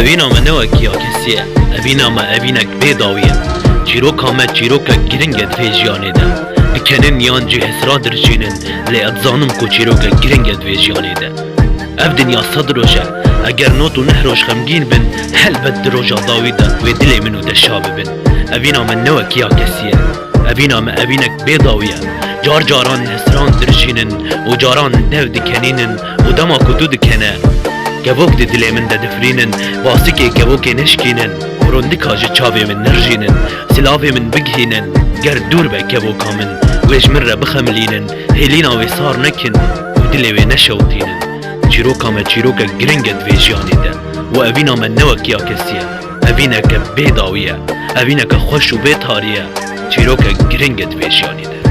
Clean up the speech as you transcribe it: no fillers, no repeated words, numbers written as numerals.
Evîna me ne wekî ya kesî ye, evîna me evînek bêdawî ye. Çîroka me çîrokek giring e divê jiyanê de. Dikenin yan cî hesra dirçînin, lê ez zanim ku çîrokek giring e divê jiyanê de. Ev dinya sed roj e, eger not û neh roj xemgîn bin, helbet di roja dawî de wê dilê min û deşa bibin. Evîna me ne wekî ya kesî ye, evîna me evînek bêdawî ye. Car caran hesran dirçînin û caran dev dikenînin û dema ku tu dikene. Kevok di dilê min de difrînin, basikê kevokê neşkînin. Rondika ji çavê min nerjînin, silavê min bigihînin. Ger dûr be kevoka min, wê ji min re bixemilînin. Hêlîna wê sar nekin û dilê wê neşewtînin. Çîroka me çîrokek giring e divê jiyanê de. û evîna me ne wekiya kesî ye, evîneke bêdawî ye, evîneke xweş û bêtarî ye. Çîrokek giring e divê jiyanê de.